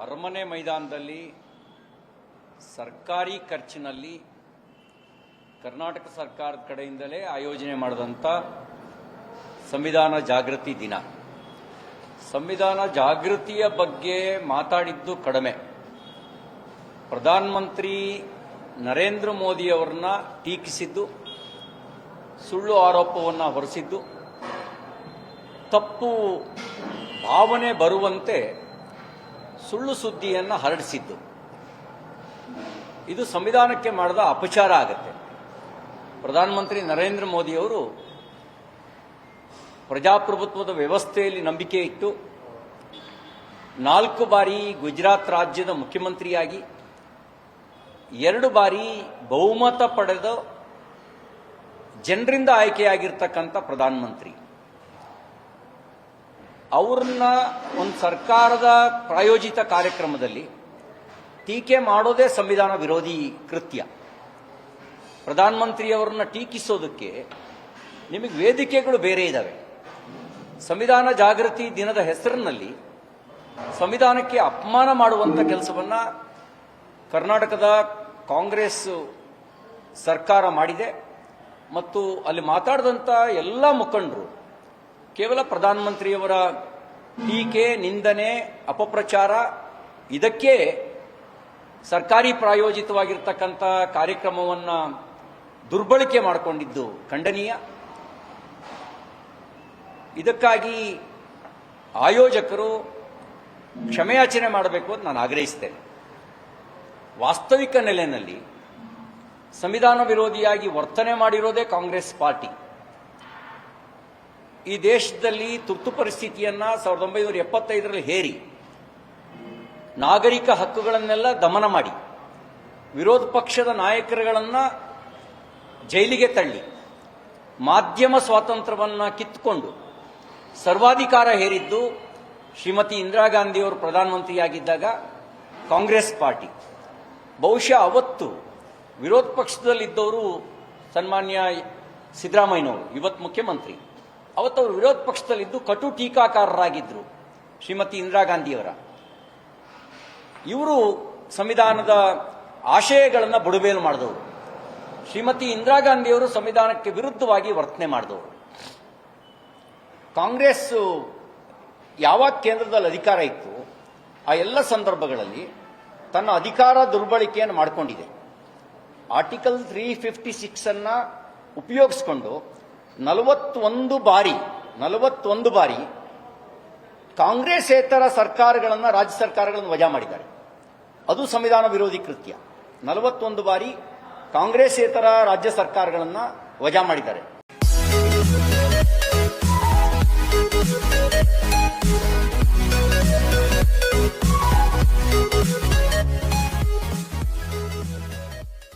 ಅರಮನೆ ಮೈದಾನದಲ್ಲಿ ಸರ್ಕಾರಿ ಖರ್ಚಿನಲ್ಲಿ ಕರ್ನಾಟಕ ಸರ್ಕಾರದ ಕಡೆಯಿಂದಲೇ ಆಯೋಜನೆ ಮಾಡಿದಂಥ ಸಂವಿಧಾನ ಜಾಗೃತಿ ದಿನ. ಸಂವಿಧಾನ ಜಾಗೃತಿಯ ಬಗ್ಗೆ ಮಾತಾಡಿದ್ದು ಕಡಿಮೆ. ಪ್ರಧಾನಮಂತ್ರಿ ನರೇಂದ್ರ ಮೋದಿಯವರನ್ನ ಟೀಕಿಸಿದ್ದು, ಸುಳ್ಳು ಆರೋಪವನ್ನು ಹೊರಿಸಿದ್ದು, ತಪ್ಪು ಭಾವನೆ ಬರುವಂತೆ ಸುಳ್ಳು ಸುದ್ದಿಯನ್ನು ಹರಡಿಸಿದ್ದು, ಇದು ಸಂವಿಧಾನಕ್ಕೆ ಮಾಡಿದ ಅಪಚಾರ ಆಗುತ್ತೆ. ಪ್ರಧಾನಮಂತ್ರಿ ನರೇಂದ್ರ ಮೋದಿಯವರು ಪ್ರಜಾಪ್ರಭುತ್ವದ ವ್ಯವಸ್ಥೆಯಲ್ಲಿ ನಂಬಿಕೆ ಇಟ್ಟು 4 ಬಾರಿ ಗುಜರಾತ್ ರಾಜ್ಯದ ಮುಖ್ಯಮಂತ್ರಿಯಾಗಿ 2 ಬಾರಿ ಬಹುಮತ ಪಡೆದ ಜನರಿಂದ ಆಯ್ಕೆಯಾಗಿರ್ತಕ್ಕಂಥ ಪ್ರಧಾನಮಂತ್ರಿ ಅವರನ್ನ ಒಂದು ಸರ್ಕಾರದ ಪ್ರಾಯೋಜಿತ ಕಾರ್ಯಕ್ರಮದಲ್ಲಿ ಟೀಕೆ ಮಾಡೋದೇ ಸಂವಿಧಾನ ವಿರೋಧಿ ಕೃತ್ಯ. ಪ್ರಧಾನಮಂತ್ರಿಯವರನ್ನ ಟೀಕಿಸೋದಕ್ಕೆ ನಿಮಗೆ ವೇದಿಕೆಗಳು ಬೇರೆ ಇದ್ದಾವೆ. ಸಂವಿಧಾನ ಜಾಗೃತಿ ದಿನದ ಹೆಸರಿನಲ್ಲಿ ಸಂವಿಧಾನಕ್ಕೆ ಅಪಮಾನ ಮಾಡುವಂಥ ಕೆಲಸವನ್ನ ಕರ್ನಾಟಕದ ಕಾಂಗ್ರೆಸ್ ಸರ್ಕಾರ ಮಾಡಿದೆ. ಮತ್ತು ಅಲ್ಲಿ ಮಾತಾಡಿದಂಥ ಎಲ್ಲ ಮುಖಂಡರು ಕೇವಲ ಪ್ರಧಾನಮಂತ್ರಿಯವರ ಟೀಕೆ, ನಿಂದನೆ, ಅಪಪ್ರಚಾರ, ಇದಕ್ಕೆ ಸರ್ಕಾರಿ ಪ್ರಾಯೋಜಿತವಾಗಿರ್ತಕ್ಕಂಥ ಕಾರ್ಯಕ್ರಮವನ್ನು ದುರ್ಬಳಕೆ ಮಾಡಿಕೊಂಡಿದ್ದು ಖಂಡನೀಯ. ಇದಕ್ಕಾಗಿ ಆಯೋಜಕರು ಕ್ಷಮೆಯಾಚನೆ ಮಾಡಬೇಕು ಅಂತ ನಾನು ಆಗ್ರಹಿಸ್ತೇನೆ. ವಾಸ್ತವಿಕ ನೆಲೆಯಲ್ಲಿ ಸಂವಿಧಾನ ವಿರೋಧಿಯಾಗಿ ವರ್ತನೆ ಮಾಡಿರೋದೇ ಕಾಂಗ್ರೆಸ್ ಪಾರ್ಟಿ. ಈ ದೇಶದಲ್ಲಿ ತುರ್ತು ಪರಿಸ್ಥಿತಿಯನ್ನ 1975ರಲ್ಲಿ ಹೇರಿ ನಾಗರಿಕ ಹಕ್ಕುಗಳನ್ನೆಲ್ಲ ದಮನ ಮಾಡಿ ವಿರೋಧ ಪಕ್ಷದ ನಾಯಕರುಗಳನ್ನು ಜೈಲಿಗೆ ತಳ್ಳಿ ಮಾಧ್ಯಮ ಸ್ವಾತಂತ್ರ್ಯವನ್ನು ಕಿತ್ತುಕೊಂಡು ಸರ್ವಾಧಿಕಾರ ಹೇರಿದ್ದು ಶ್ರೀಮತಿ ಇಂದಿರಾ ಗಾಂಧಿಯವರು ಪ್ರಧಾನಮಂತ್ರಿಯಾಗಿದ್ದಾಗ ಕಾಂಗ್ರೆಸ್ ಪಾರ್ಟಿ. ಬಹುಶಃ ಅವತ್ತು ವಿರೋಧ ಪಕ್ಷದಲ್ಲಿದ್ದವರು ಸನ್ಮಾನ್ಯ ಸಿದ್ದರಾಮಯ್ಯನವರು, ಇವತ್ತು ಮುಖ್ಯಮಂತ್ರಿ, ಅವತ್ತವರು ವಿರೋಧ ಪಕ್ಷದಲ್ಲಿದ್ದು ಕಟು ಟೀಕಾಕಾರರಾಗಿದ್ದರು ಶ್ರೀಮತಿ ಇಂದಿರಾ ಗಾಂಧಿಯವರ. ಇವರು ಸಂವಿಧಾನದ ಆಶಯಗಳನ್ನು ಬುಡಮೇಲು ಮಾಡಿದವರು. ಶ್ರೀಮತಿ ಇಂದಿರಾ ಗಾಂಧಿಯವರು ಸಂವಿಧಾನಕ್ಕೆ ವಿರುದ್ಧವಾಗಿ ವರ್ತನೆ ಮಾಡಿದವರು. ಕಾಂಗ್ರೆಸ್ ಯಾವಾಗ ಕೇಂದ್ರದಲ್ಲಿ ಅಧಿಕಾರ ಇತ್ತು ಆ ಎಲ್ಲ ಸಂದರ್ಭಗಳಲ್ಲಿ ತನ್ನ ಅಧಿಕಾರ ದುರ್ಬಳಕೆಯನ್ನು ಮಾಡಿಕೊಂಡಿದೆ. ಆರ್ಟಿಕಲ್ 356 ಅನ್ನ ಉಪಯೋಗಿಸಿಕೊಂಡು 41 ಬಾರಿ ಕಾಂಗ್ರೆಸ್ಸೇತರ ಸರ್ಕಾರಗಳನ್ನು, ರಾಜ್ಯ ಸರ್ಕಾರಗಳನ್ನು ವಜಾ ಮಾಡಿದ್ದಾರೆ. ಅದು ಸಂವಿಧಾನ ವಿರೋಧಿ ಕೃತ್ಯ. 41 ಬಾರಿ ಕಾಂಗ್ರೆಸ್ಸೇತರ ರಾಜ್ಯ ಸರ್ಕಾರಗಳನ್ನು ವಜಾ ಮಾಡಿದ್ದಾರೆ.